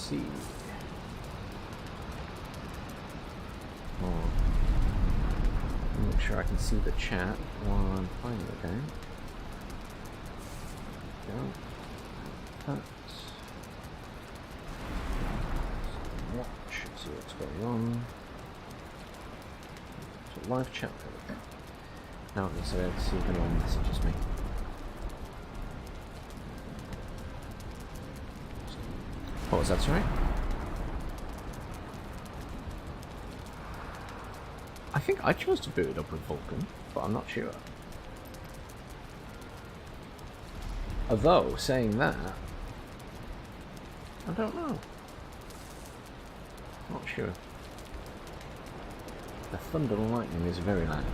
see. Oh. Make sure I can see the chat while I'm playing the game. Go. That. Watch, see what's going on. So live chat. Now I can see if anyone messages me. What was that, sorry? I think I chose to boot it up with Vulkan, but I'm not sure. Although, saying that, I don't know. Not sure. The thunder and lightning is very loud.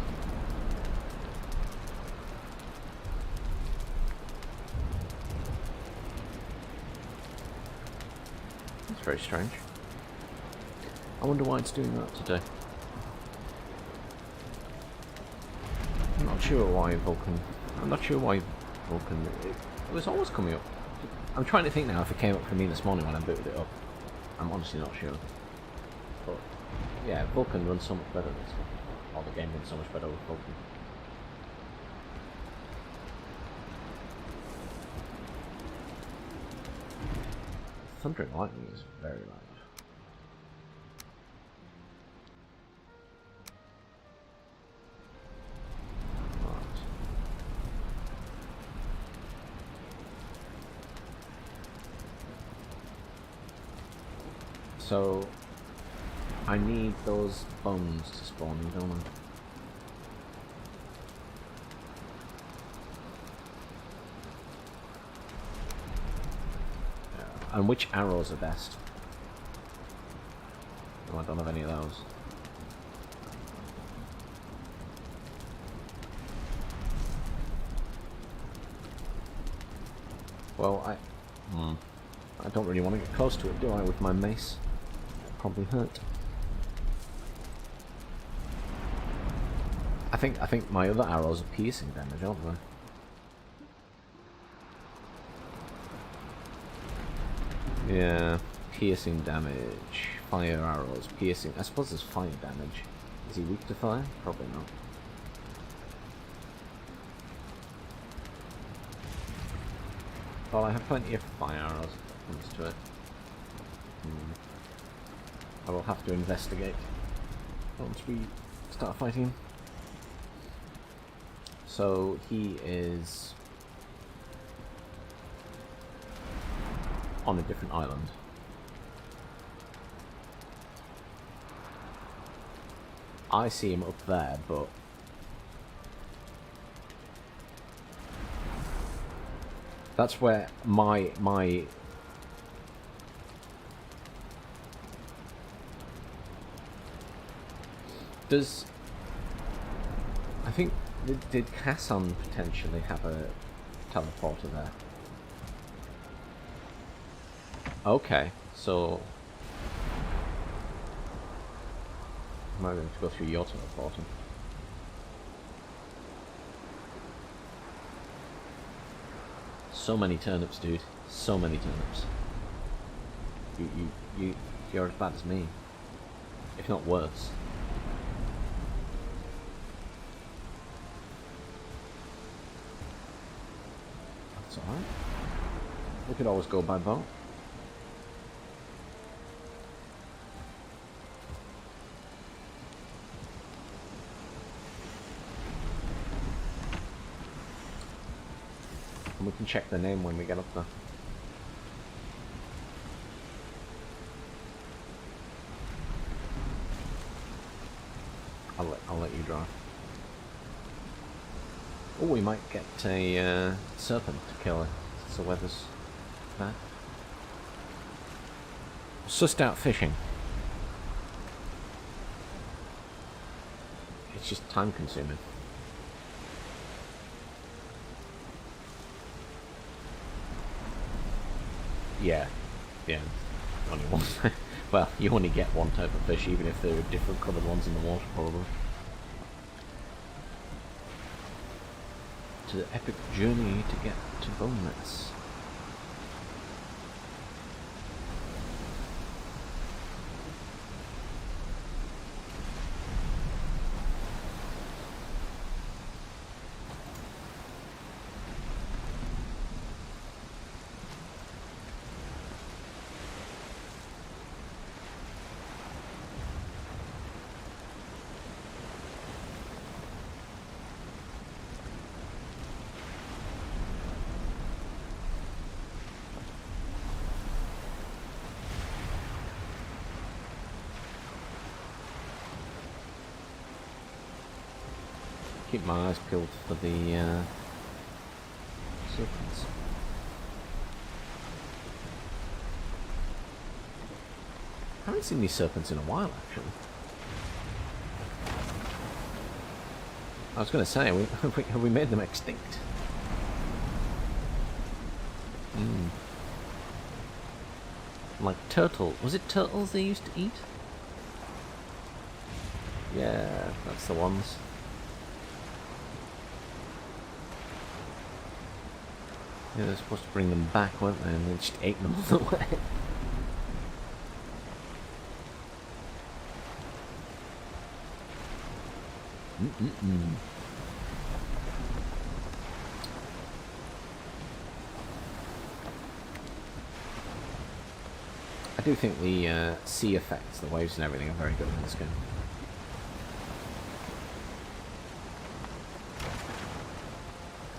That's very strange. I wonder why it's doing that today. I'm not sure why Vulkan. It was always coming up. I'm trying to think now if it came up for me this morning when I booted it up. I'm honestly not sure. But yeah, Vulkan runs so much better than this one. Or the game runs so much better with Vulkan. Thunder and lightning is very loud. So, I need those bones to spawn me, don't I? Yeah. And which arrows are best? Oh, I don't have any of those. Well, I don't really want to get close to it, do I, with my mace? Probably hurt. I think my other arrows are piercing damage, aren't they? Yeah, piercing damage, fire arrows, piercing. I suppose there's fire damage. Is he weak to fire? Probably not. Well, I have plenty of fire arrows if it comes to it. I will have to investigate once we start fighting. So he is on a different island. I see him up there, but that's where my does. I think did Kassan potentially have a teleporter there? Okay, so am I going to go through your teleporter? So many turnips, dude. So many turnips. You're as bad as me, if not worse. That's alright. We could always go by boat. And we can check the name when we get up there. I'll let you drive. Oh, we might get a serpent to kill it. So weather's bad. Sussed out fishing. It's just time consuming. Yeah. Only one. Well, you only get one type of fish, even if there are different coloured ones in the water, probably. To the epic journey to get to Bonemass. keep my eyes peeled for the serpents. I haven't seen these serpents in a while, actually. I was going to say, have we made them extinct? Like turtle. Was it turtles they used to eat? Yeah, that's the ones. Yeah, they're supposed to bring them back, weren't they? And they just ate them all the way. I do think the sea effects, the waves and everything are very good in this game.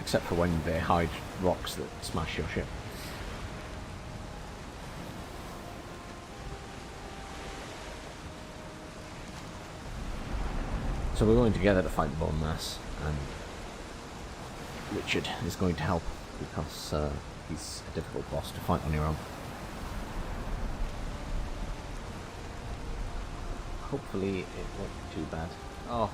Except for when they hide rocks that smash your ship. So we're going together to fight Bonemass, and Richard is going to help because he's a difficult boss to fight on your own. Hopefully it won't be too bad. Oh.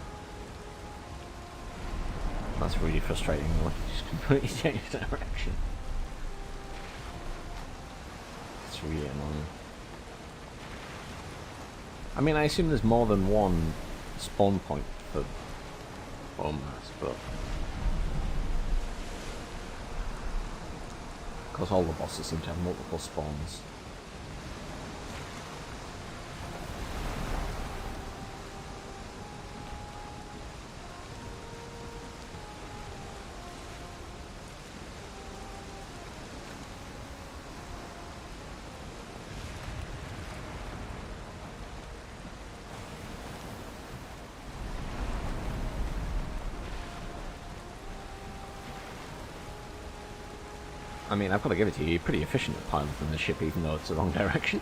That's really frustrating, though. Just completely changed direction. It's really annoying. I mean, I assume there's more than one spawn point for Bonemass, but of course all the bosses seem to have multiple spawns. I mean, I've got to give it to you, you're pretty efficient at piloting the ship, even though it's the wrong direction.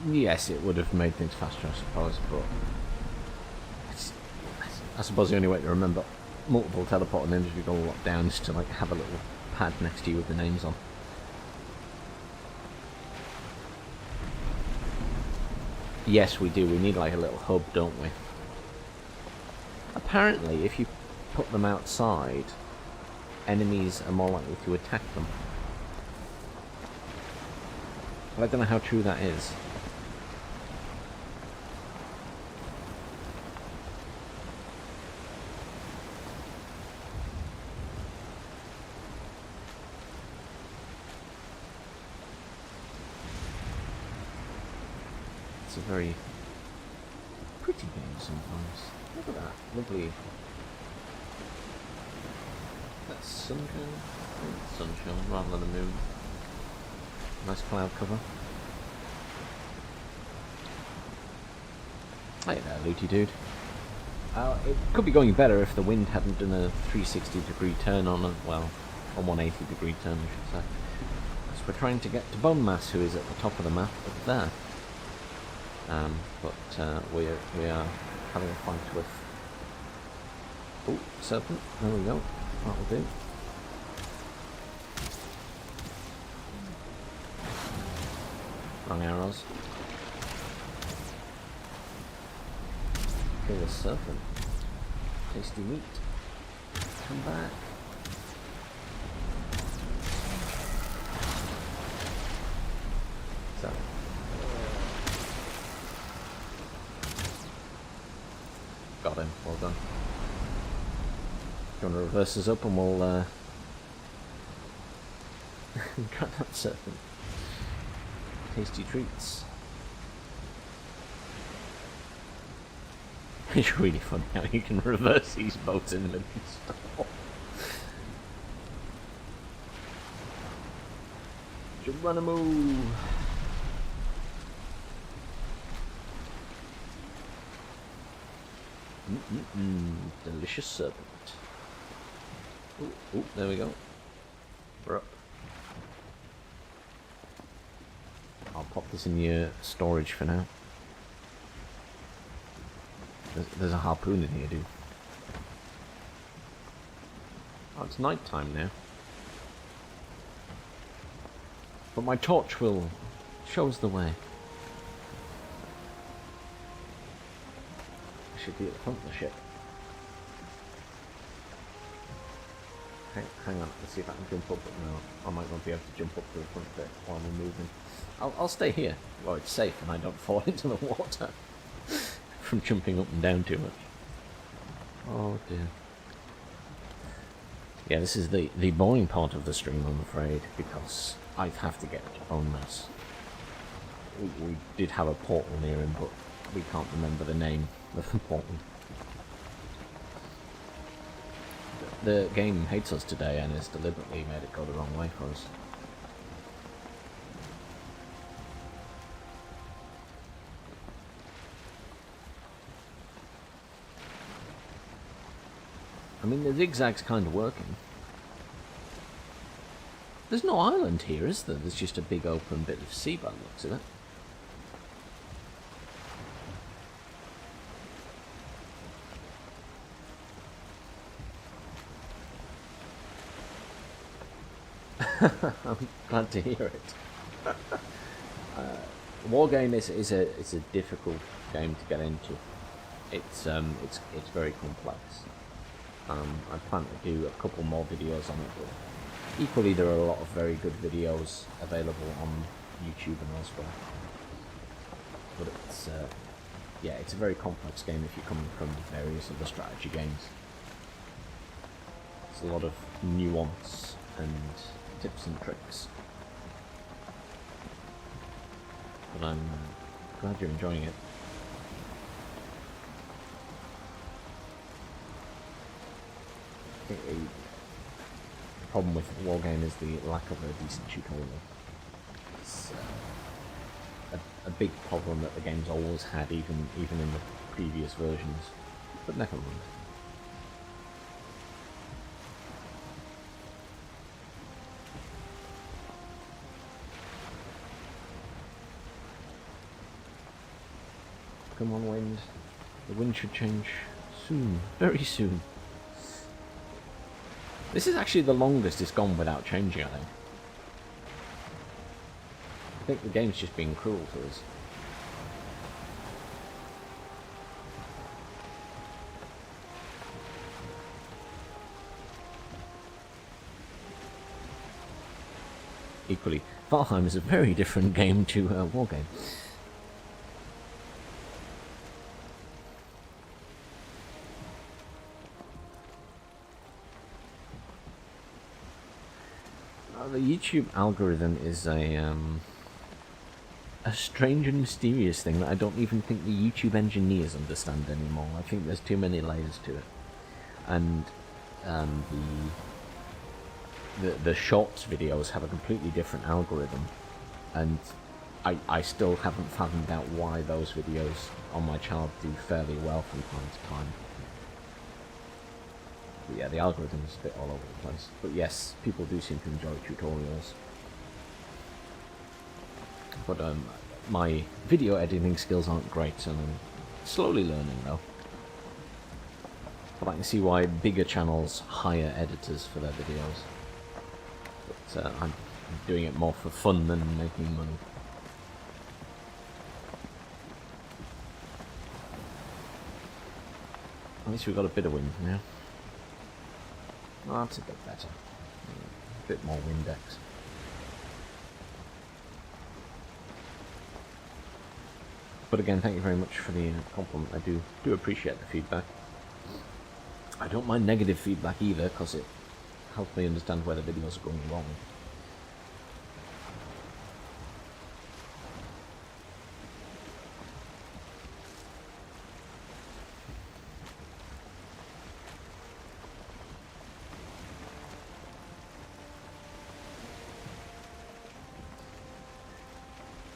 Yes, it would have made things faster, I suppose, but I suppose the only way to remember multiple teleporting names if you go a lot down is to like have a little pad next to you with the names on. Yes, we do. We need like a little hub, don't we? Apparently, if you put them outside, enemies are more likely to attack them. But I don't know how true that is. It's a very pretty game sometimes. Look at that, lovely. That's sunshine. Sunshine rather than the moon. Nice cloud cover. Hey there, Looty dude. It could be going better if the wind hadn't done a 360-degree turn on a, well, a 180-degree turn, I should say. So we're trying to get to Bonemass, who is at the top of the map up there. But we are having a fight with... Oh, serpent. There we go. That'll do. Wrong arrows. Kill the serpent. Tasty meat. Come back. So. Got him. Well done. Do you want to reverse us up and we'll grab that serpent. Tasty treats. It's really funny how you can reverse these boats in the middle of stuff. Geronimo! Delicious serpent. Ooh, there we go. We're up. I'll pop this in your storage for now. There's a harpoon in here, dude. Oh, it's night time now. But my torch will show us the way. I should be at the front of the ship. Hang on, let's see if I can jump up, but no, I might not be able to jump up to the front bit while we're moving. I'll stay here. Well, it's safe and I don't fall into the water from jumping up and down too much. Oh dear. Yeah, this is the boring part of the stream, I'm afraid, because I have to get to Bonemass. We did have a portal near him, but we can't remember the name of the portal. The game hates us today and has deliberately made it go the wrong way for us. I mean, the zigzag's kind of working. There's no island here, is there? There's just a big open bit of sea by the looks of it. I'm glad to hear it. Wargame is a difficult game to get into. It's very complex. I plan to do a couple more videos on it, but equally there are a lot of very good videos available on YouTube and elsewhere. But it's yeah, it's a very complex game if you're coming from various other strategy games. It's a lot of nuance and tips and tricks. But I'm glad you're enjoying it. I think the problem with Wargame is the lack of a decent tutorial. It's a big problem that the game's always had, even in the previous versions. But never mind. Come on, wind. The wind should change soon. Very soon. This is actually the longest it's gone without changing, I think. I think the game's just being cruel to us. Equally, Valheim is a very different game to Wargame. The YouTube algorithm is a strange and mysterious thing that I don't even think the YouTube engineers understand anymore. I think there's too many layers to it, and the shorts videos have a completely different algorithm, and I still haven't fathomed out why those videos on my channel do fairly well from time to time. But yeah, the algorithm is a bit all over the place. But yes, people do seem to enjoy tutorials. But my video editing skills aren't great, and I'm slowly learning though. But I can see why bigger channels hire editors for their videos. But I'm doing it more for fun than making money. At least we've got a bit of wind now. Oh, that's a bit better. A bit more Windex. But again, thank you very much for the compliment. I do appreciate the feedback. I don't mind negative feedback either, because it helps me understand where the videos are going wrong.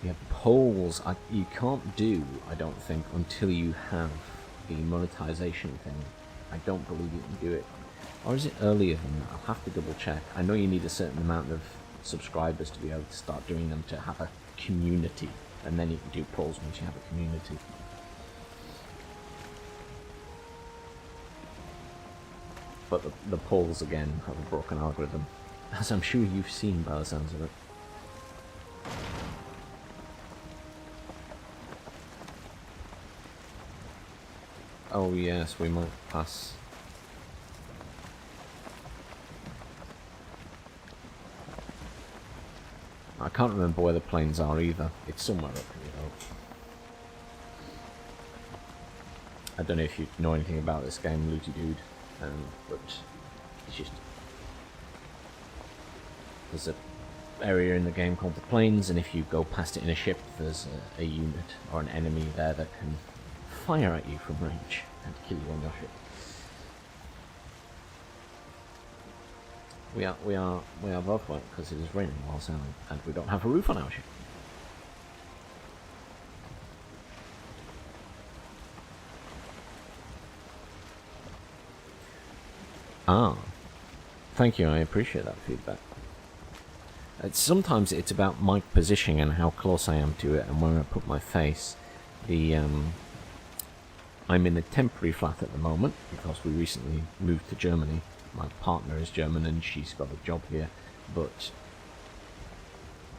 Yeah, polls you can't do, I don't think, until you have the monetization thing. I don't believe you can do it. Or is it earlier than that? I'll have to double check. I know you need a certain amount of subscribers to be able to start doing them to have a community, and then you can do pulls once you have a community. But the pulls again have a broken algorithm, as I'm sure you've seen by the sounds of it. Oh yes, we might pass. I can't remember where the planes are either. It's somewhere up here though. I don't know if you know anything about this game, Looty Dude, but it's just... There's an area in the game called the plains, and if you go past it in a ship, there's a unit or an enemy there that can fire at you from range and kill you on your ship. We are both wet because it is raining while sailing, and we don't have a roof on our ship. Ah, thank you. I appreciate that feedback. Sometimes it's about mic positioning and how close I am to it, and where I put my face. I'm in a temporary flat at the moment because we recently moved to Germany. My partner is German and she's got a job here, but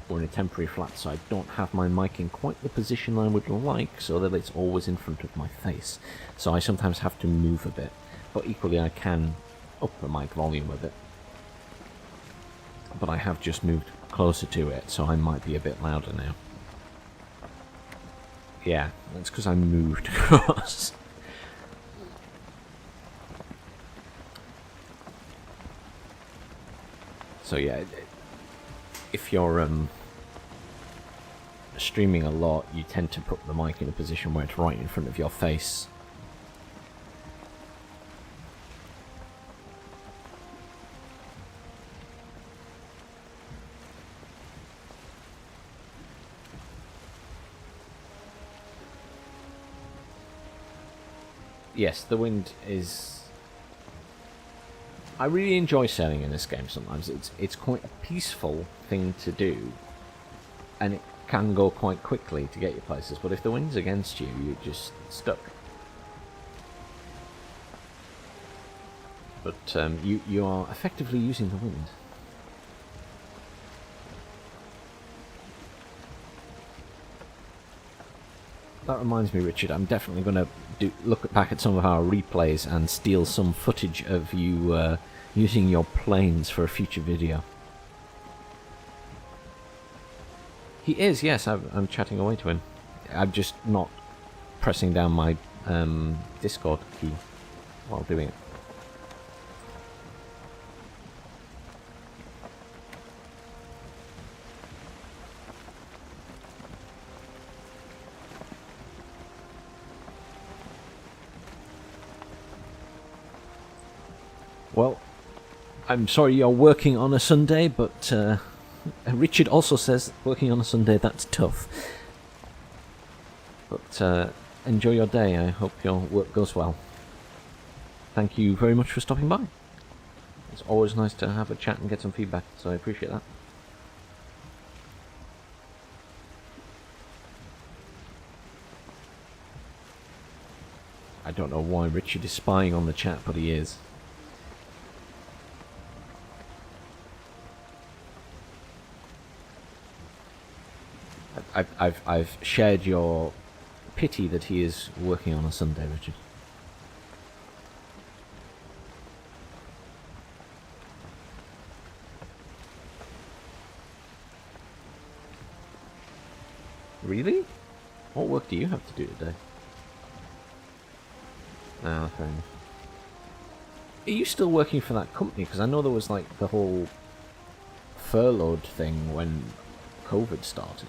we're in a temporary flat, so I don't have my mic in quite the position I would like, so that it's always in front of my face. So I sometimes have to move a bit, but equally I can up the mic volume with it. But I have just moved closer to it, so I might be a bit louder now. Yeah, that's because I moved across. So yeah, if you're streaming a lot, you tend to put the mic in a position where it's right in front of your face. Yes, the wind is... I really enjoy sailing in this game sometimes. It's quite a peaceful thing to do, and it can go quite quickly to get you places, but if the wind's against you, you're just stuck. But you are effectively using the wind. That reminds me, Richard, I'm definitely going to look back at some of our replays and steal some footage of you using your planes for a future video. He is, yes, I'm chatting away to him. I'm just not pressing down my Discord key while doing it. Well, I'm sorry you're working on a Sunday, but Richard also says working on a Sunday, that's tough. But enjoy your day. I hope your work goes well. Thank you very much for stopping by. It's always nice to have a chat and get some feedback, so I appreciate that. I don't know why Richard is spying on the chat, but he is. I've shared your pity that he is working on a Sunday, Richard. Really? What work do you have to do today? Ah, fair enough. Are you still working for that company? Because I know there was like the whole furloughed thing when COVID started.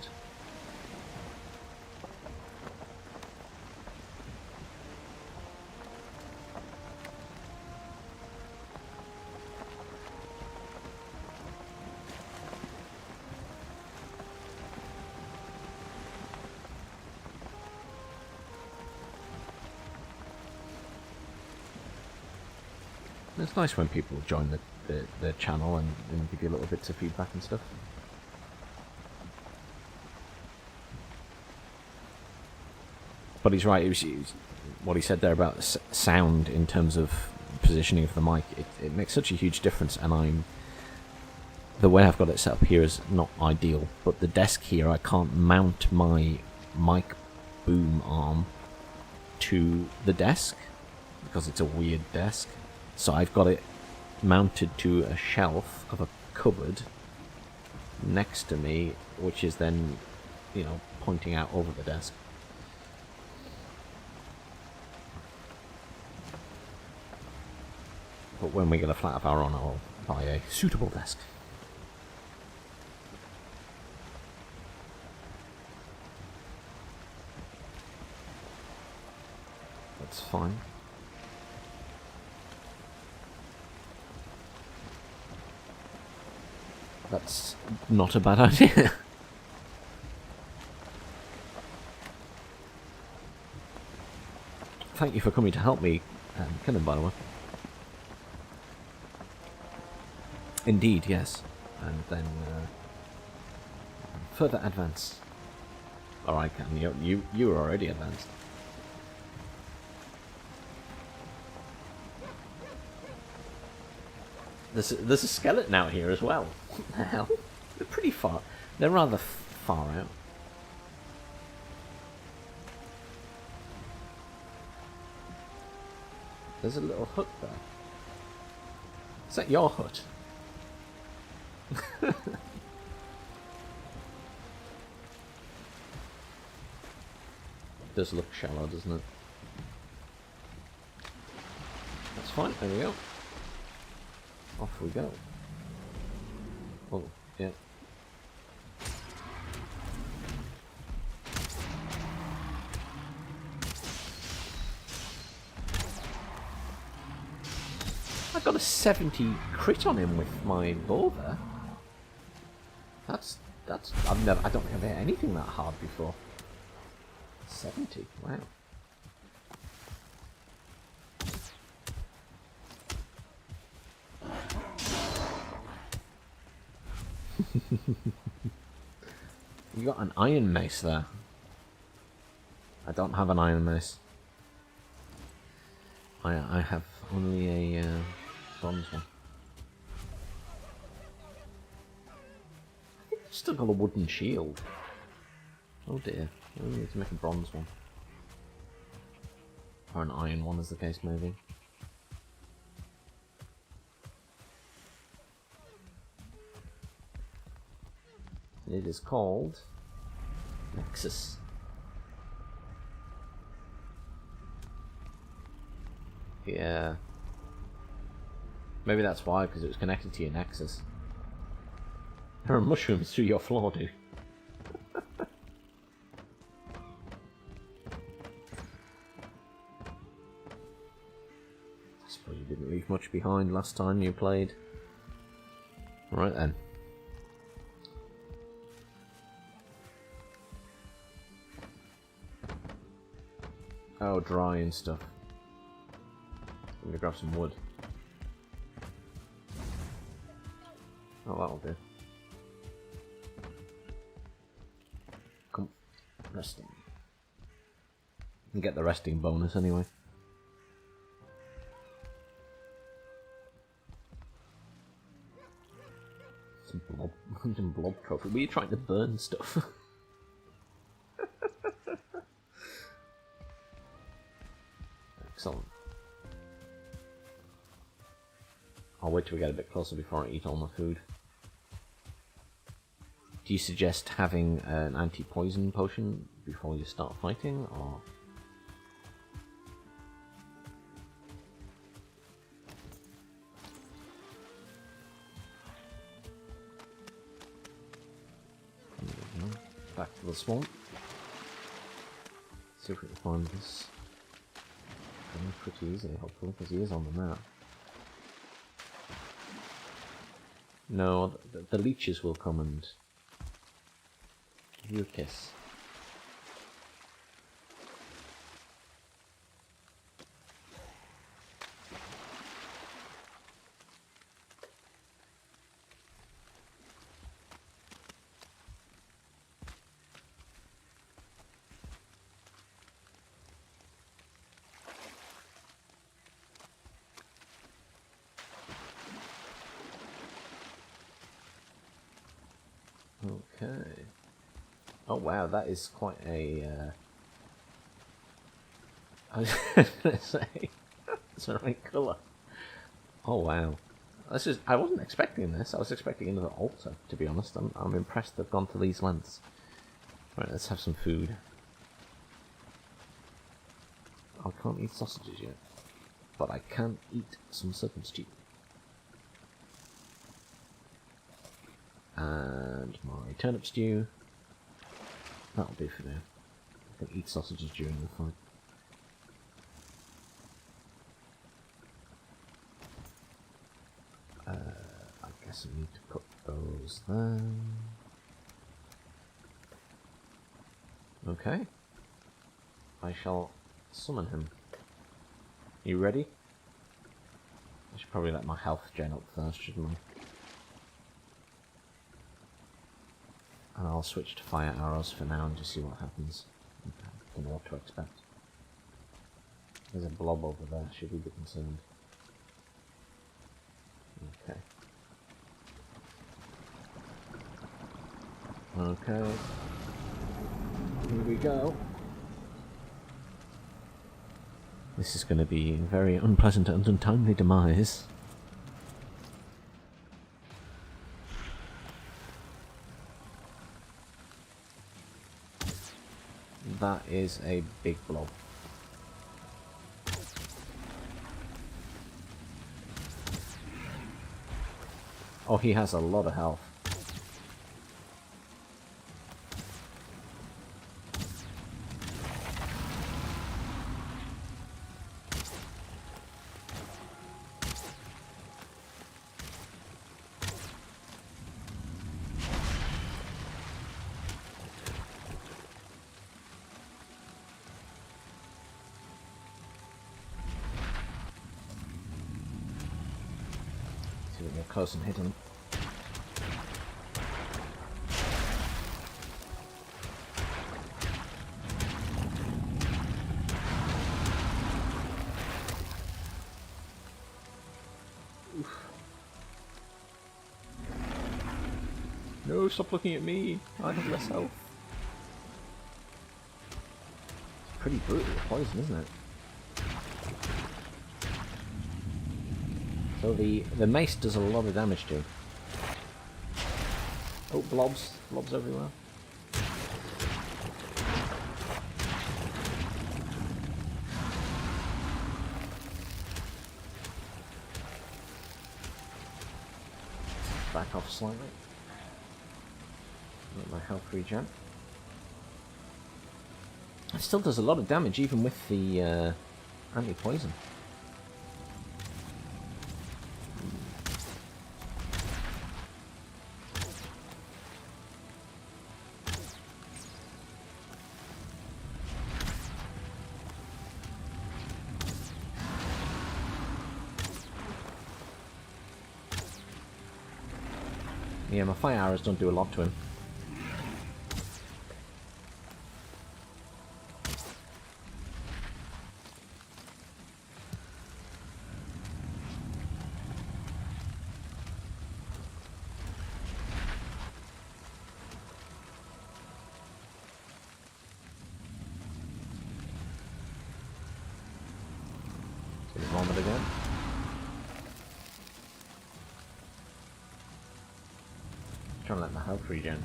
It's nice when people join the channel and give you little bits of feedback and stuff. But he's right. What he said there about sound in terms of positioning of the mic. It makes such a huge difference, and the way I've got it set up here is not ideal. But the desk here, I can't mount my mic boom arm to the desk because it's a weird desk. So I've got it mounted to a shelf of a cupboard next to me, which is then, pointing out over the desk. But when we get a flat of our own, I'll buy a suitable desk. That's fine. That's not a bad idea. Thank you for coming to help me, kill him, by the way. Indeed, yes. And then further advance. Or I can. You were already advanced. There's a skeleton out here as well. What the hell? They're pretty far. They're rather far out. There's a little hut there. Is that your hut? It does look shallow, doesn't it? That's fine, there we go. Off we go. Oh, yeah. I got a 70 crit on him with my bow there. I don't think I've hit anything that hard before. 70, wow. You got an iron mace there. I don't have an iron mace. I have only a bronze one. I think I've still got a wooden shield. Oh dear, we need to make a bronze one. Or an iron one, as the case may be. It is called Nexus. Yeah. Maybe that's why, because it was connected to your Nexus. There are mushrooms through your floor, dude. I suppose you didn't leave much behind last time you played. Right then. Oh, dry and stuff. I'm gonna grab some wood. Oh, that'll do. Come, resting. You can get the resting bonus anyway. Some blob trophy. Were you trying to burn stuff? Excellent. I'll wait till we get a bit closer before I eat all my food. Do you suggest having an anti-poison potion before you start fighting, or...? Back to the swamp. See if we can find this. Pretty easily, hopefully, because he is on the map. No, the leeches will come and give you a kiss. Okay. Oh wow, that is quite a. I was gonna say, it's the right colour. Oh wow, this is. I wasn't expecting this. I was expecting another altar. To be honest, I'm impressed they've gone to these lengths. Right, let's have some food. I can't eat sausages yet, but I can eat some serpent stew. And my turnip stew. That'll do for now. I can eat sausages during the fight. I guess I need to put those there. Okay. I shall summon him. You ready? I should probably let my health gen up first, shouldn't I? And I'll switch to fire arrows for now and just see what happens. I don't know what to expect. There's a blob over there, should we be concerned? Okay. Okay. Here we go. This is going to be a very unpleasant and untimely demise. That is a big blob. Oh, he has a lot of health. See what more close and hit him. No, stop looking at me. I have less health. It's pretty brutal poison, isn't it? So the mace does a lot of damage too. Oh, blobs. Blobs everywhere. Back off slightly. Let my health regen. It still does a lot of damage even with the anti-poison. Yeah, my fire arrows don't do a lot to him. Get his vomit again. Trying to let my health regen.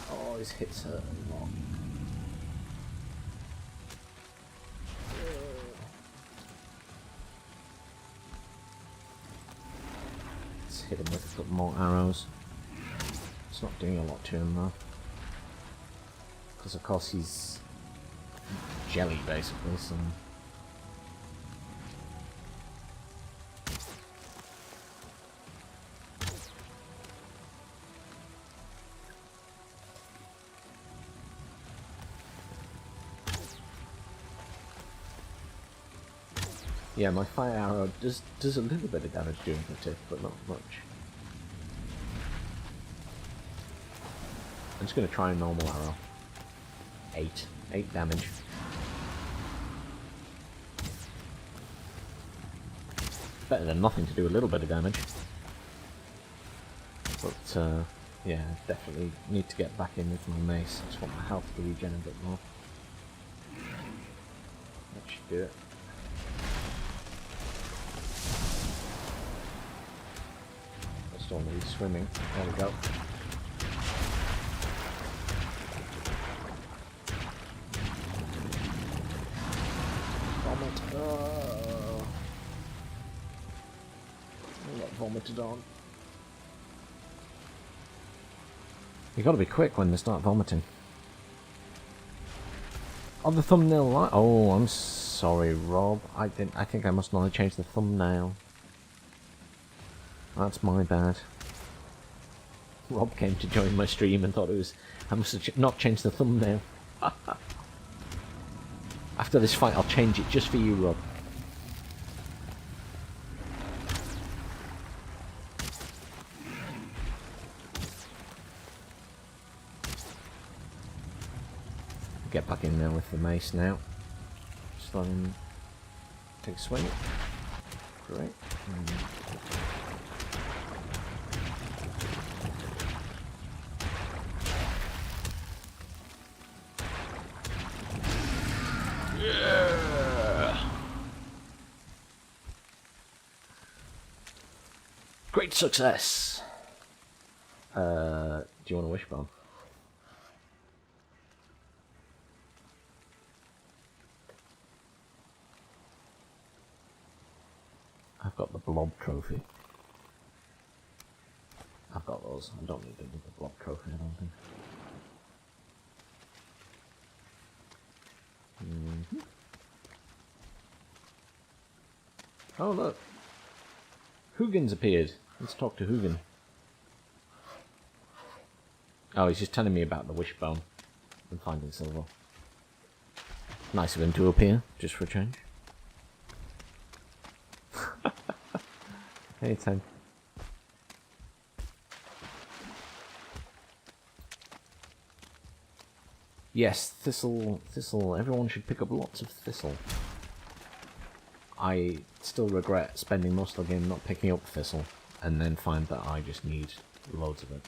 Oh, his hits hurt a lot. Let's hit him with a couple more arrows. It's not doing a lot to him though. Because of course he's jelly basically, so... Yeah, my fire arrow does a little bit of damage during the tick, but not much. I'm just going to try a normal arrow. 8 damage. better than nothing to do a little bit of damage. But, yeah, definitely need to get back in with my mace. I just want my health to regen a bit more. That should do it. I still need swimming. There we go. Vomit. Oh. I got vomited on. You gotta be quick when they start vomiting. Oh, the thumbnail light. Oh, I'm sorry, Rob. I think I must not have changed the thumbnail. That's my bad. Rob came to join my stream and thought it was... I must have not changed the thumbnail. After this fight, I'll change it just for you, Rob. Get back in there with the mace now. Just let him take a swing. Great. Yeah. Great success. Do you want a wishbone? I've got the blob trophy. I've got those. I don't need the blob trophy, I don't think. Oh, look. Hugin's appeared. Let's talk to Hugin. Oh, he's just telling me about the wishbone and finding silver. Nice of him to appear, just for a change. Anytime. Yes, thistle. Everyone should pick up lots of thistle. I still regret spending most of the game not picking up thistle, and then find that I just need loads of it.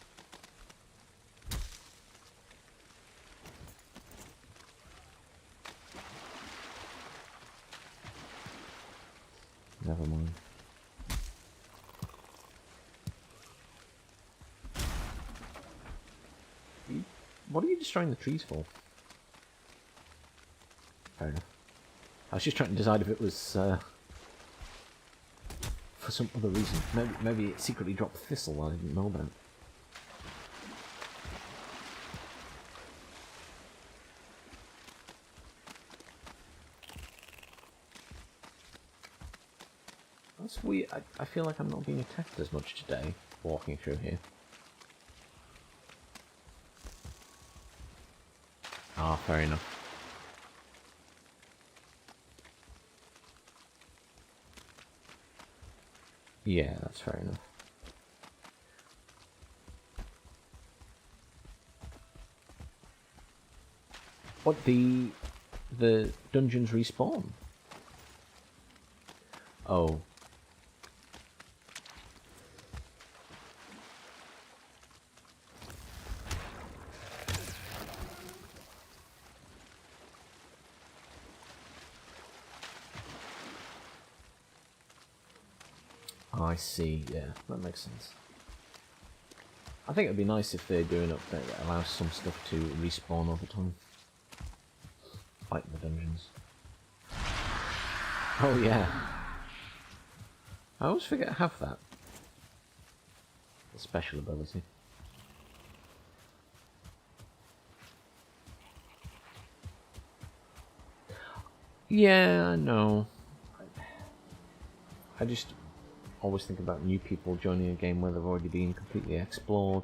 Never mind. What are you destroying the trees for? Fair enough. I was just trying to decide if it was for some other reason. Maybe it secretly dropped thistle I didn't know about. That's weird. I feel like I'm not being attacked as much today, walking through here. Ah, fair enough. Yeah, that's fair enough. What, the dungeons respawn? Oh. I see, yeah, that makes sense. I think it'd be nice if they do an update that allows some stuff to respawn over time. Like the dungeons. Oh yeah. I always forget I have that. The special ability. Yeah, I know. I just always think about new people joining a game where they've already been completely explored.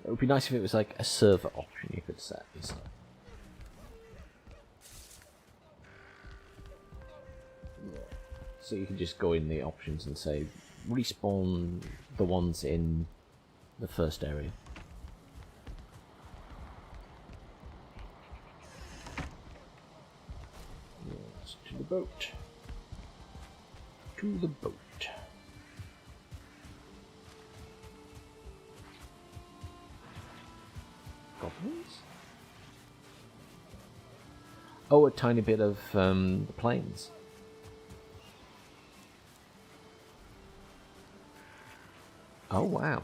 It would be nice if it was like a server option you could set. So you can just go in the options and say, respawn the ones in the first area. To the boat. To the boat. Goblins? Oh, a tiny bit of the plains. Oh, wow.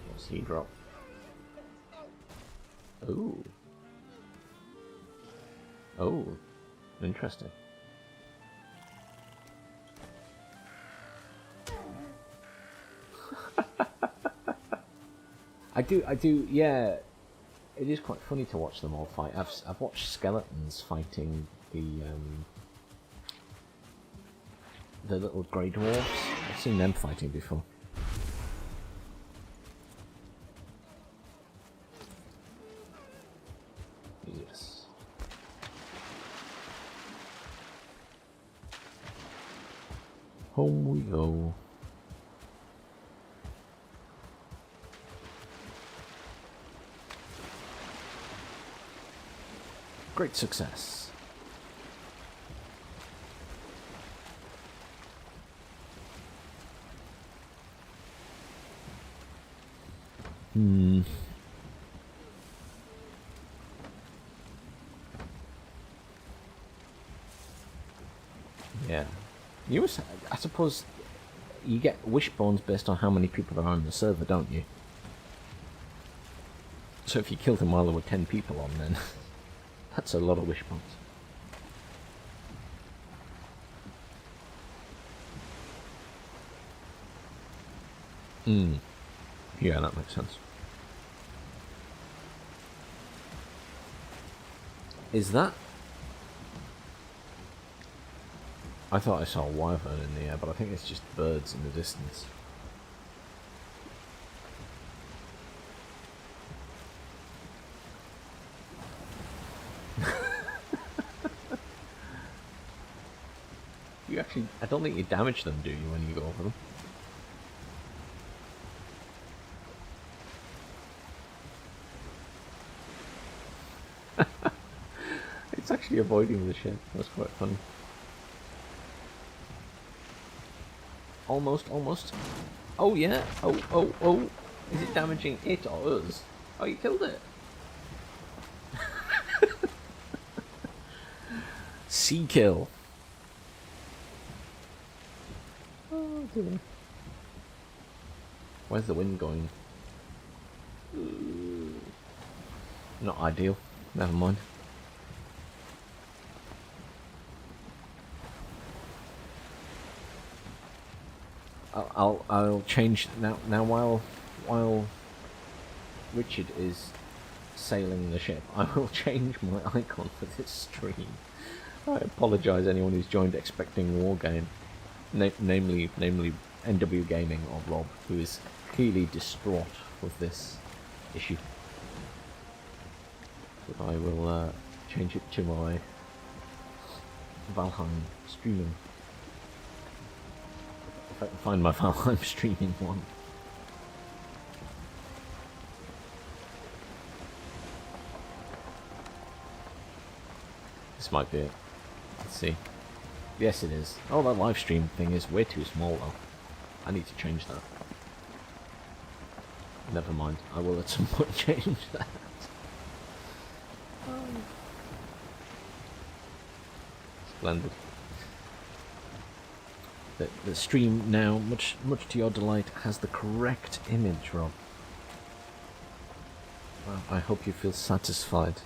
What's he drop? Ooh. Oh, interesting. I do, yeah. It is quite funny to watch them all fight. I've watched skeletons fighting the little grey dwarfs. I've seen them fighting before. Yes. Home we go. Great success. Yeah. I suppose you get wishbones based on how many people there are on the server, don't you? So if you killed him while there were 10 people on, then that's a lot of wishbones. Yeah, that makes sense. Is that... I thought I saw a wyvern in the air, but I think it's just birds in the distance. You actually... I don't think you damage them, do you, when you go over them? It's actually avoiding the ship. That's quite funny. Almost, almost. Oh yeah. Oh. Is it damaging it or us? Oh, you killed it. Sea kill. Oh dear. Where's the wind going? Not ideal. Never mind. I'll change now. Now while Richard is sailing the ship, I will change my icon for this stream. I apologise anyone who's joined expecting war game, namely NW Gaming or Rob, who is clearly distraught with this issue. But I will change it to my Valheim streaming. If I can find my Valheim streaming one. This might be it. Let's see. Yes, it is. Oh, that live stream thing is way too small though. I need to change that. Never mind. I will at some point change that. Splendid. The stream now, much to your delight, has the correct image, Rob. Well, I hope you feel satisfied.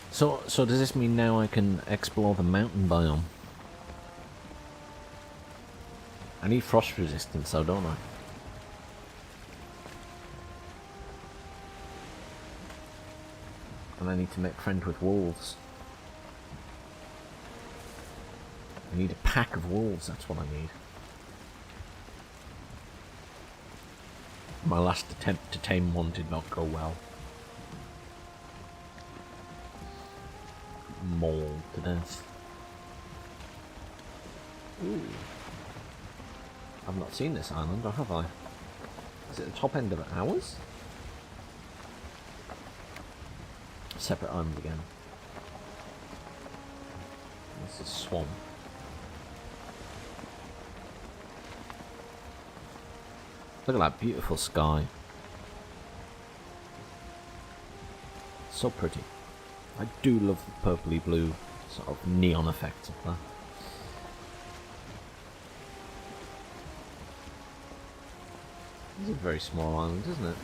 So does this mean now I can explore the mountain biome? I need frost resistance though, don't I? And I need to make friends with wolves. I need a pack of wolves, that's what I need. My last attempt to tame one did not go well. Mauled to death. Ooh. I've not seen this island, or have I? Is it the top end of ours? Separate island again. This is swamp. Look at that beautiful sky. So pretty. I do love the purpley blue sort of neon effect of that. It's a very small island, isn't it?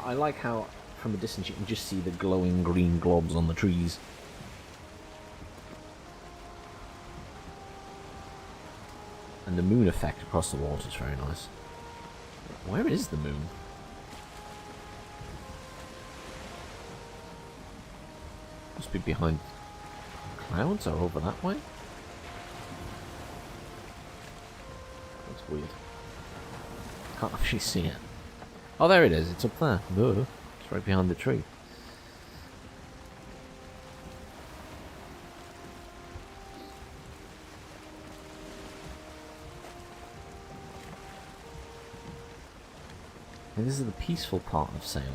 I like how from a distance you can just see the glowing green globs on the trees. And the moon effect across the water is very nice. Where is the moon? Must be behind clouds or over that way? That's weird. Can't actually see it. Oh, there it is. It's up there. Duh. It's right behind the tree. And this is the peaceful part of sailing.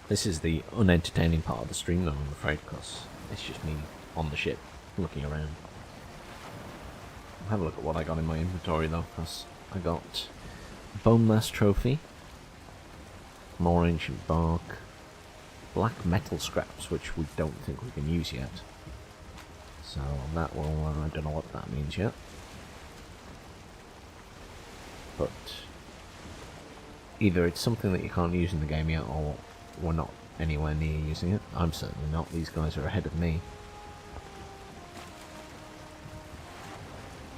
This is the unentertaining part of the stream though, I'm afraid, because it's just me on the ship, looking around. I'll have a look at what I got in my inventory though, because I got Bonemass trophy, more ancient bark, black metal scraps, which we don't think we can use yet. So that will, I don't know what that means yet. But either it's something that you can't use in the game yet, or we're not anywhere near using it. I'm certainly not. These guys are ahead of me.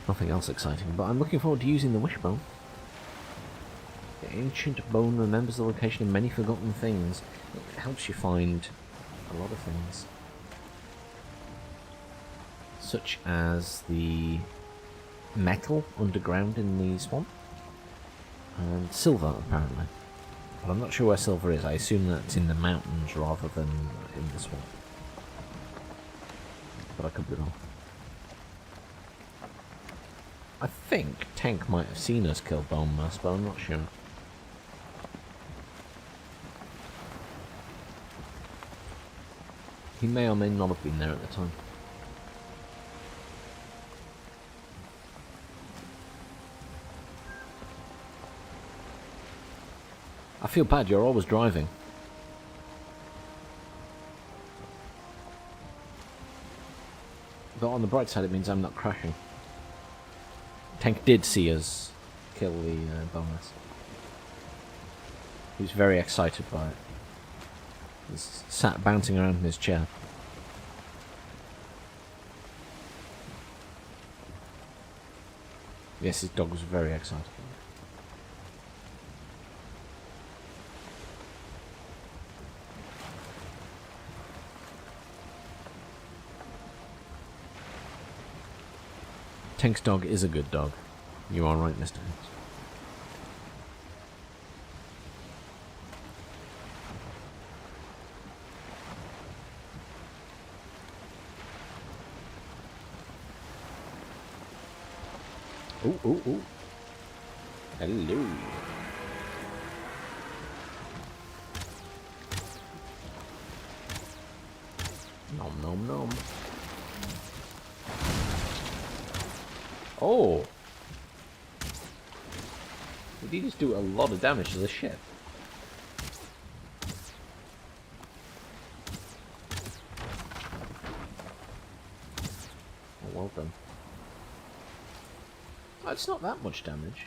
Nothing else exciting, but I'm looking forward to using the wishbone. The ancient bone remembers the location of many forgotten things. It helps you find a lot of things. Such as the metal underground in the swamp. And silver, apparently. But I'm not sure where silver is. I assume that's in the mountains rather than in the swamp. But I could be wrong. I think Tank might have seen us kill Bonemass, but I'm not sure. He may or may not have been there at the time. I feel bad, you're always driving. But on the bright side, it means I'm not crashing. Tank did see us kill the Bonemass. He was very excited by it. He sat bouncing around in his chair. Yes, his dog was very excited. Tank's dog is a good dog. You are right, Mr. Hanks. Ooh, ooh, ooh. Hello. Nom nom nom. Oh! Did he just do a lot of damage to the ship? Oh, well done. Oh, it's not that much damage.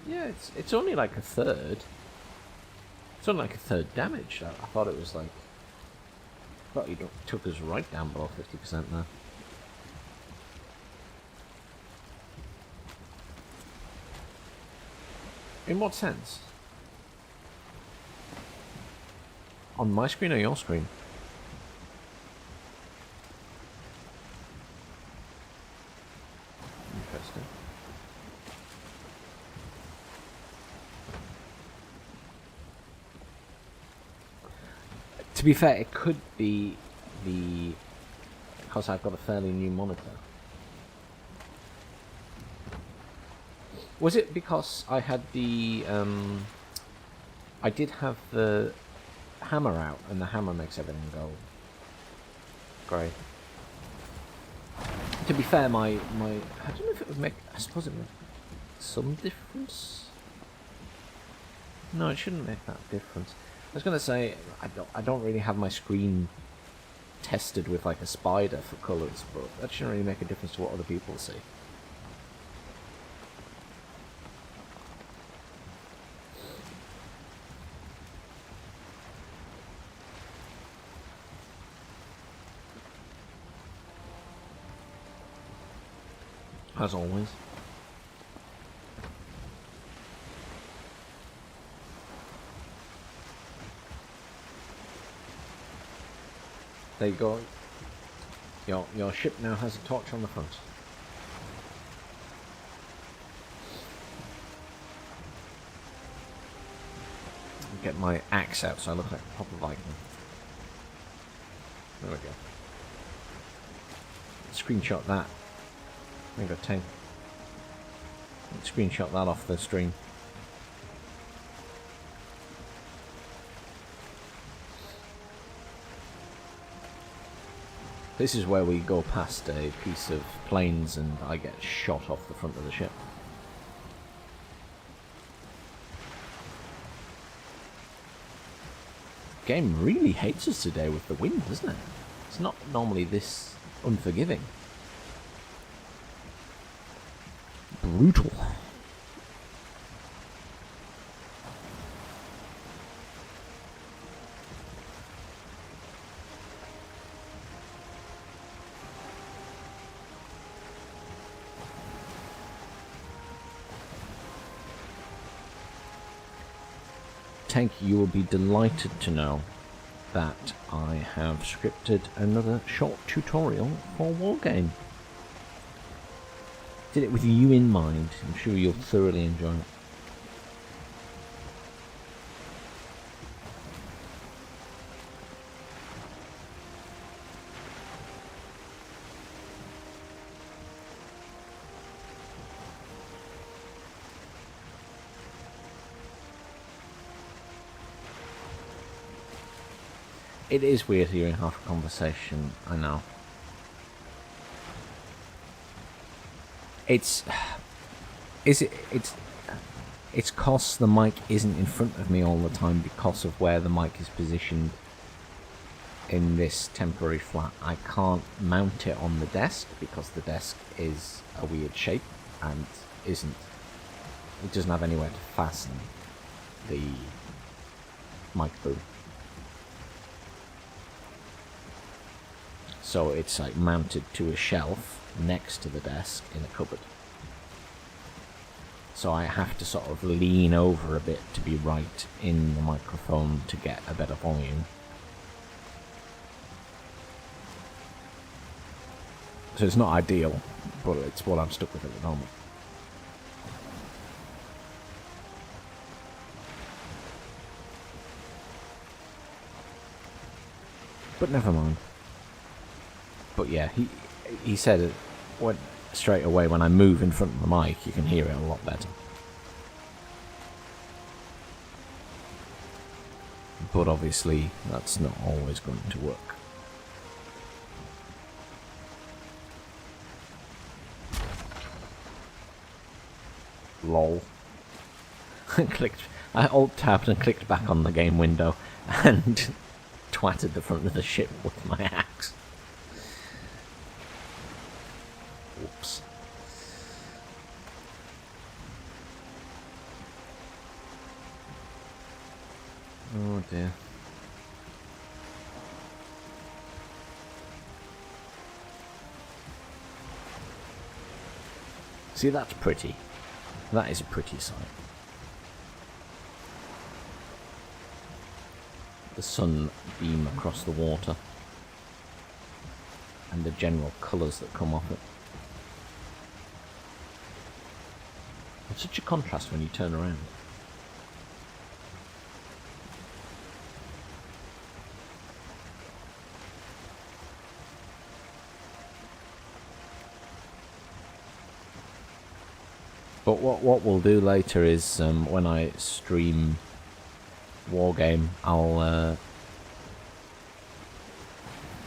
Yeah, it's only like a third. It's only like a third damage. I thought it was like Well, he took us right down below 50% now. In what sense? On my screen or your screen? Interesting. To be fair, it could be because I've got a fairly new monitor. Was it because I had I did have the hammer out, and the hammer makes everything go grey. To be fair, my I don't know if it would make. I suppose it would make some difference. No, it shouldn't make that difference. I was gonna say I don't really have my screen tested with like a spider for colours, but that shouldn't really make a difference to what other people see. As always. There you go. Your ship now has a torch on the front. Get my axe out so I look like a proper Viking. There we go. Screenshot that. There you go, 10. Screenshot that off the stream. This is where we go past a piece of plains and I get shot off the front of the ship. Game really hates us today with the wind, doesn't it? It's not normally this unforgiving. Brutal. Tank, you will be delighted to know that I have scripted another short tutorial for Wargame. Did it with you in mind. I'm sure you'll thoroughly enjoy it. It is weird hearing half a conversation, I know. It's cause the mic isn't in front of me all the time because of where the mic is positioned in this temporary flat. I can't mount it on the desk because the desk is a weird shape and it doesn't have anywhere to fasten the mic boom. So it's like mounted to a shelf next to the desk in a cupboard. So I have to sort of lean over a bit to be right in the microphone to get a better volume. So it's not ideal, but it's what I'm stuck with at the moment. But never mind. But yeah, he said it went straight away when I move in front of the mic, you can hear it a lot better. But obviously, that's not always going to work. Lol. I alt-tabbed and clicked back on the game window and twatted the front of the ship with my axe. Whoops. Oh dear. See, that's pretty. That is a pretty sight. The sun beam across the water and the general colours that come off it. It's such a contrast when you turn around. But what we'll do later is when I stream Wargame, I'll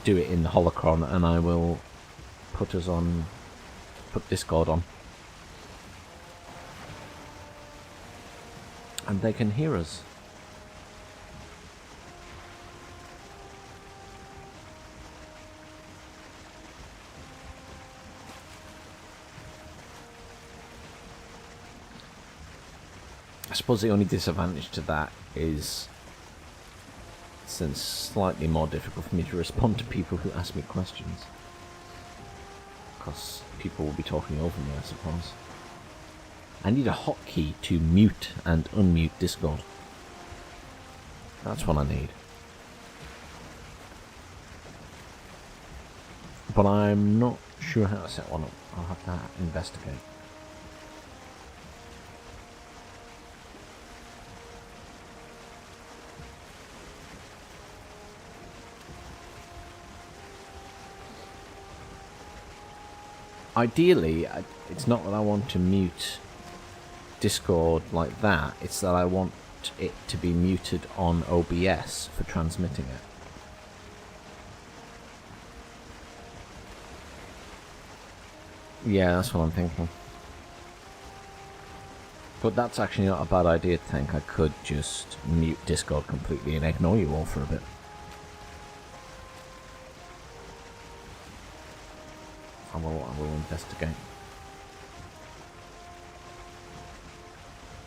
do it in the holocron, and I will put Discord on, and they can hear us. I suppose the only disadvantage to that is it's slightly more difficult for me to respond to people who ask me questions, because people will be talking over me, I suppose. I need a hotkey to mute and unmute Discord. That's what I need. But I'm not sure how to set one up. I'll have to investigate. Ideally, it's not that I want to mute Discord like that, it's that I want it to be muted on OBS for transmitting it. Yeah, that's what I'm thinking. But that's actually not a bad idea to think. I could just mute Discord completely and ignore you all for a bit. I will investigate.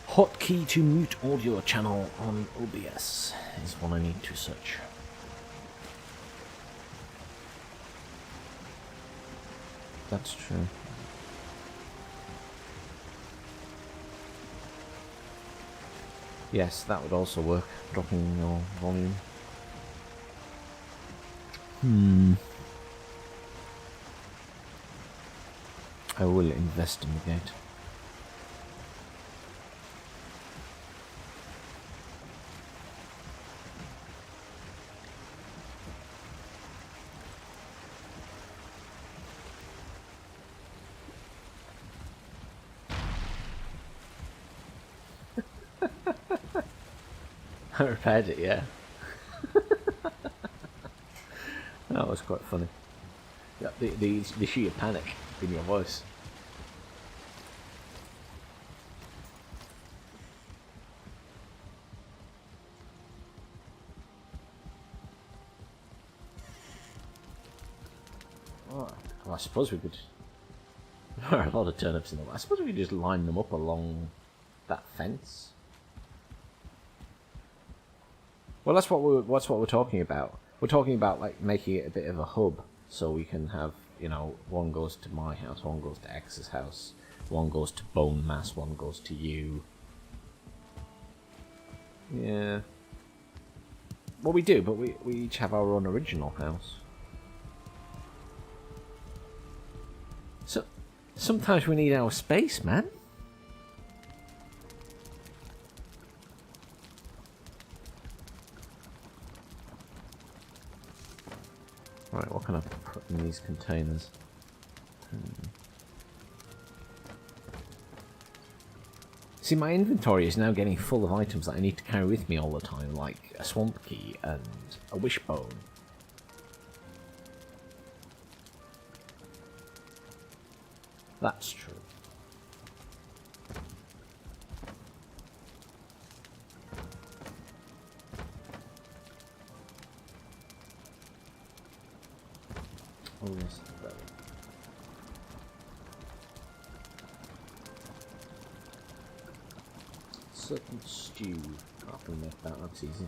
Hotkey to mute audio channel on OBS is what I need to search. That's true. Yes, that would also work, dropping your volume. I will investigate. I repaired it, yeah. That was quite funny. Yeah, the sheer panic in your voice. Oh, well, I suppose we could. There are a lot of turnips in the way. I suppose we could just line them up along that fence. Well, that's what we're talking about. We're talking about like making it a bit of a hub, so we can have, you know, one goes to my house, one goes to X's house, one goes to Bonemass, one goes to you. Yeah. Well, we do, but we each have our own original house. So sometimes we need our space, man. Right, what can I put in these containers? See, my inventory is now getting full of items that I need to carry with me all the time, like a swamp key and a wishbone. That's true. Oh yes, that. Serpent stew. I can make that. That's easy.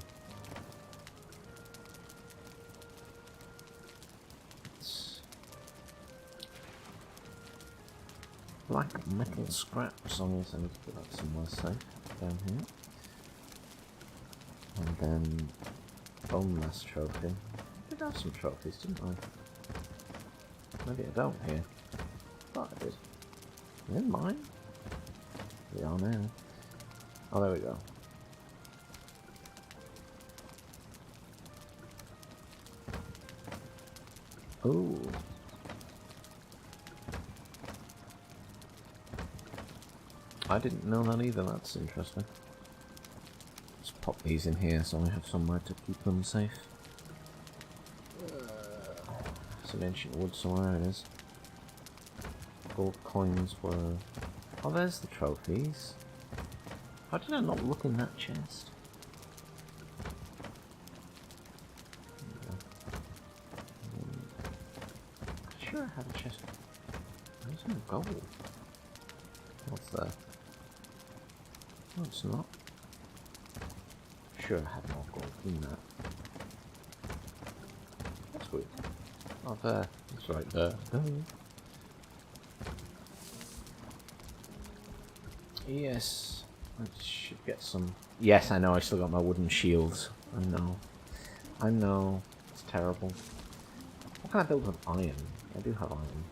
black metal scraps. I guess I need to put that somewhere safe down here. And then Bonemass trophy. I did have some trophies, didn't I? Maybe I don't here. Thought I did. In mine? We are now. Oh, there we go. Ooh. I didn't know that either, that's interesting. Let's pop these in here so I have somewhere to keep them safe. Some ancient wood somewhere, it is. Gold coins were... Oh, there's the trophies. How did I not look in that chest? I'm sure I had a chest. There's no gold. What's there? No, it's not. Sure I had more gold than that. That's weird. Oh, there. It's right there. Yes. I should get some... Yes, I know, I still got my wooden shields. I know. I know. It's terrible. What can I build with iron? I do have iron.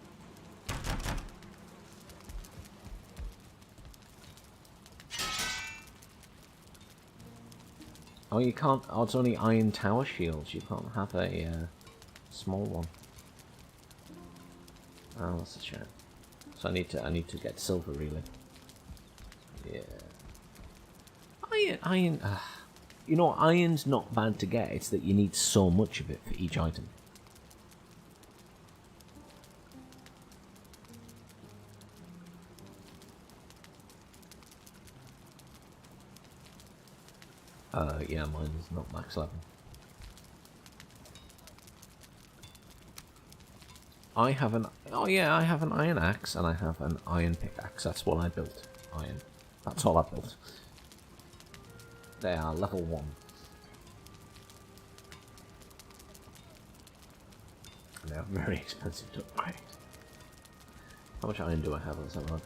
Oh, you can't... Oh, it's only iron tower shields. You can't have a small one. Oh, that's a shame. So I need to get silver, really. Yeah. Iron... you know, iron's not bad to get. It's that you need so much of it for each item. Yeah, mine is not max level. I have an... Oh yeah, I have an iron axe and I have an iron pickaxe. That's what I built. Iron. That's all I built. They are level 1. And they are very expensive to upgrade. How much iron do I have? Let's have a look.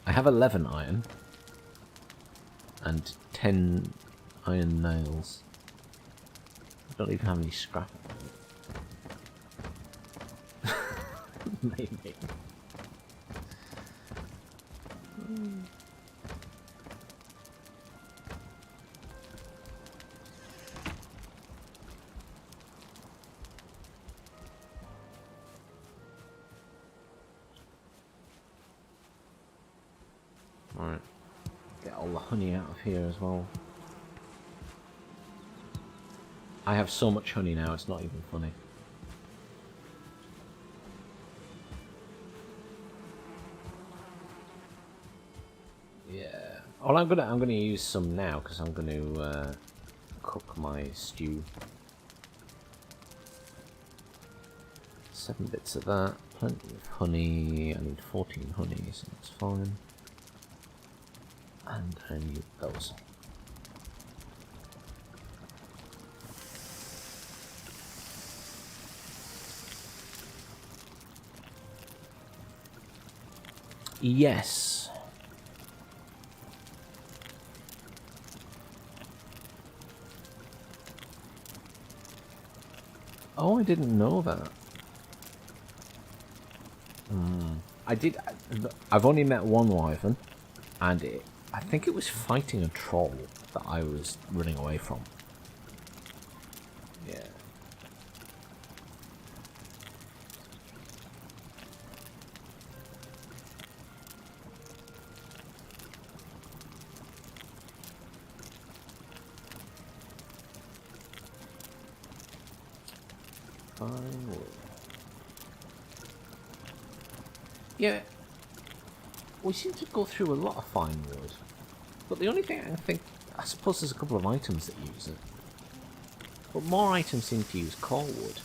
I have 11 iron. And 10 iron nails. I don't even have any scrap. Maybe. Alright. Get all the honey out of here as well. I have so much honey now, it's not even funny. Yeah. Well, I'm gonna use some now because I'm gonna cook my stew. 7 bits of that. Plenty of honey. I need 14 honey, so that's fine. And I need those. Yes. Oh, I didn't know that. I've only met one wyvern, and I think it was fighting a troll that I was running away from. Yeah. Fine wood. Yeah. We seem to go through a lot of fine wood. But the only thing I think... I suppose there's a couple of items that use it. But more items seem to use coal wood.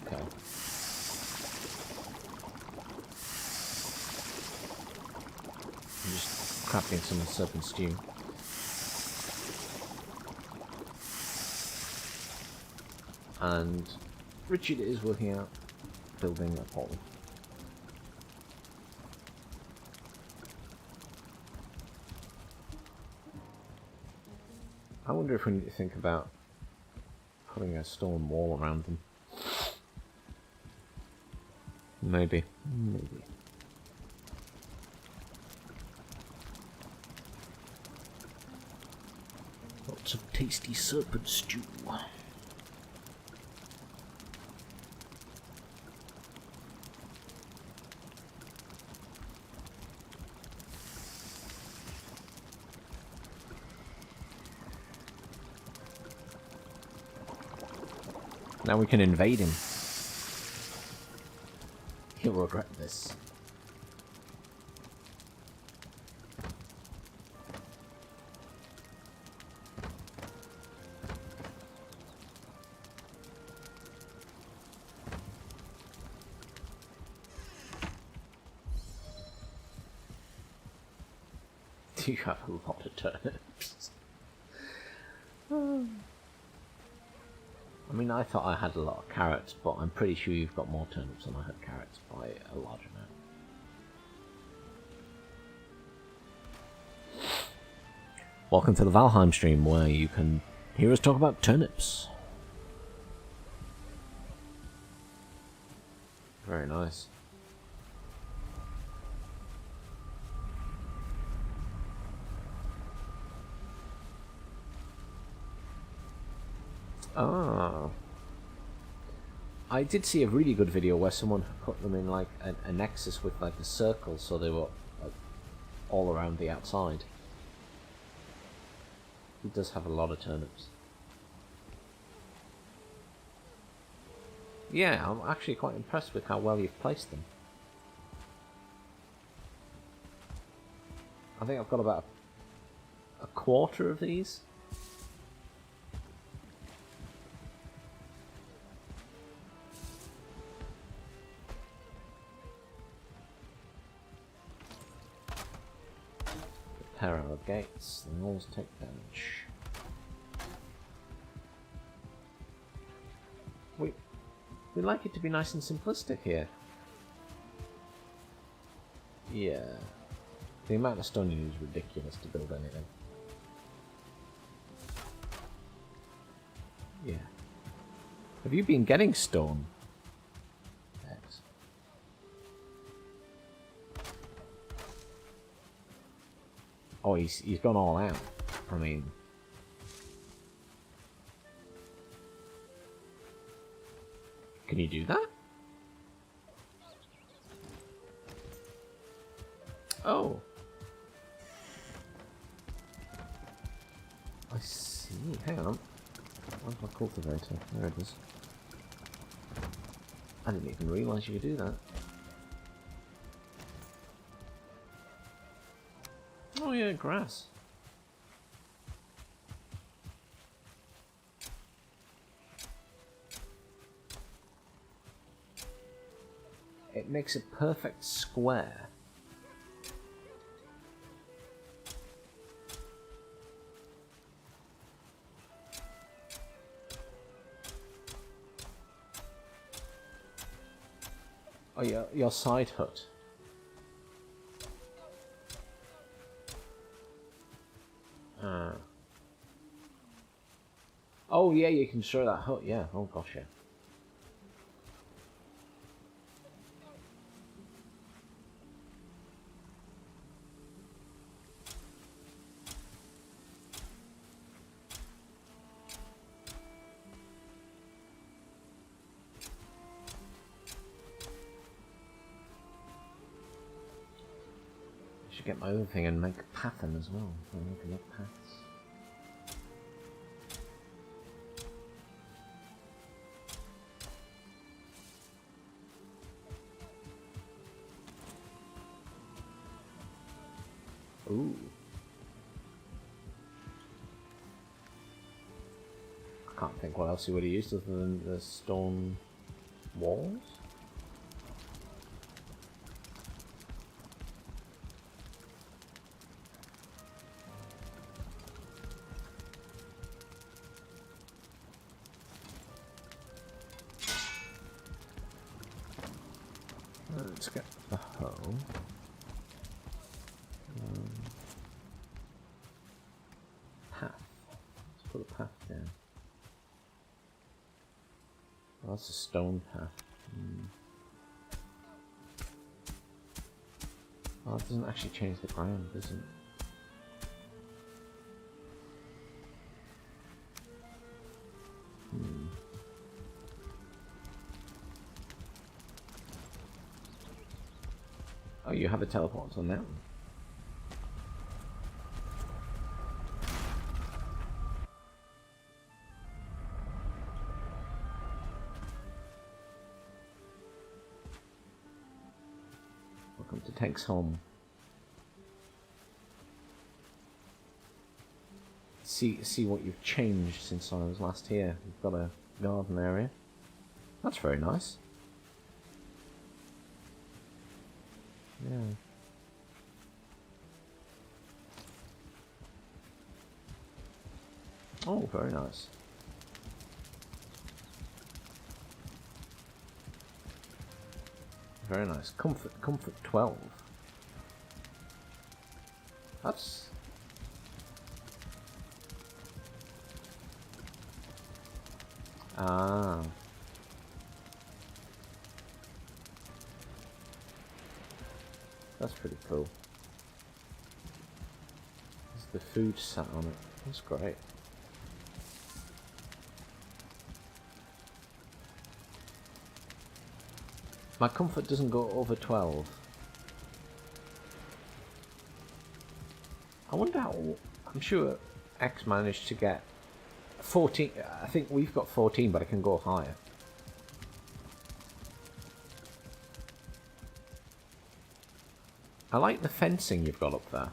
Okay. crafting some serpent stew. And Richard is working out building a pole. I wonder if we need to think about putting a stone wall around them. Maybe. Maybe. Lots of tasty serpent stew. Now we can invade him. He'll regret this. You have a lot of turnips. I mean, I thought I had a lot of carrots, but I'm pretty sure you've got more turnips than I had carrots by a large amount. Welcome to the Valheim stream, where you can hear us talk about turnips. Very nice. Ah. I did see a really good video where someone put them in like a nexus with like a circle, so they were like, all around the outside. He does have a lot of turnips. Yeah, I'm actually quite impressed with how well you've placed them. I think I've got about a quarter of these. Repair our gates, the walls take damage. We like it to be nice and simplistic here. Yeah. The amount of stone you need is ridiculous to build anything. Yeah. Have you been getting stone? X. Oh, he's gone all out. I mean... Can you do that? Oh. I see. Hang on. Where's my cultivator? There it is. I didn't even realise you could do that. Oh yeah, grass. It makes a perfect square. Oh, your side hut. Oh yeah, you can show that hut, yeah. Oh gosh, yeah. I should get my own thing and make a pattern as well. I'll make enough paths. Ooh. I can't think what else he would have used other than the stone walls. Let's get the hoe. Path. Let's put a path down. Oh, that's a stone path. Oh, it doesn't actually change the ground, does it? Oh, you have a teleport on that one. Welcome to Tank's home. See what you've changed since I was last here. You've got a garden area. That's very nice. Yeah. Oh, very nice. Very nice. Comfort 12. That's... Ah. That's pretty cool. There's the food sat on it. That's great. My comfort doesn't go over 12. I wonder how... I'm sure X managed to get 14. I think we've got 14, but I can go higher. I like the fencing you've got up there.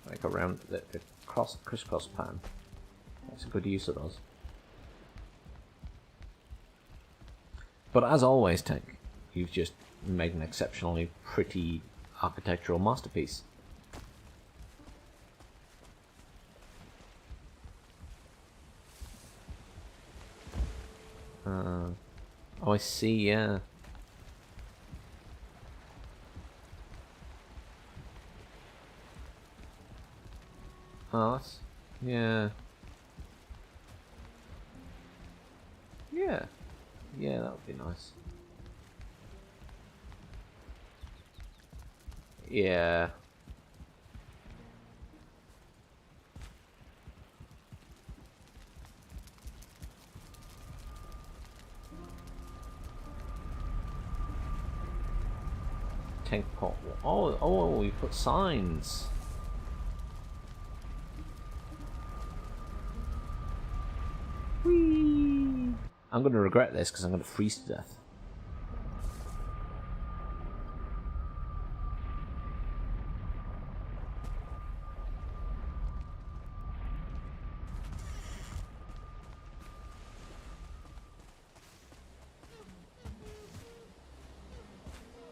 Like around the crisscross pattern. That's a good use of those. But as always, Tank, you've just made an exceptionally pretty architectural masterpiece. Oh, I see, yeah. Oh, that's... yeah. Yeah. Yeah, that would be nice. Yeah. Tank pot. Oh, we put signs. Whee! I'm going to regret this because I'm going to freeze to death.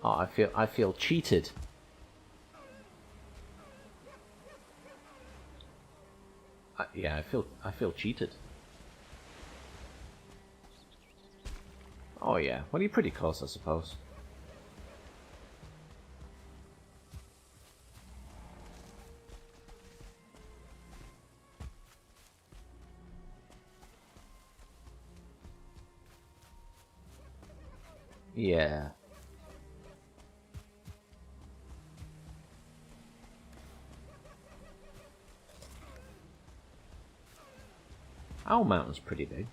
Oh, I feel cheated. Yeah, I feel cheated. Oh yeah, well, you're pretty close, I suppose. Yeah. Owl Mountain's pretty big.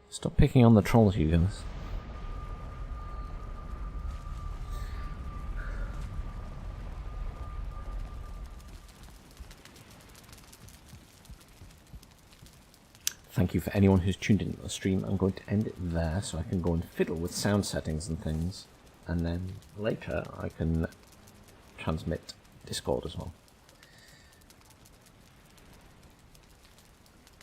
Stop picking on the trolls, you guys. Thank you for anyone who's tuned into the stream. I'm going to end it there so I can go and fiddle with sound settings and things. And then later I can transmit Discord as well.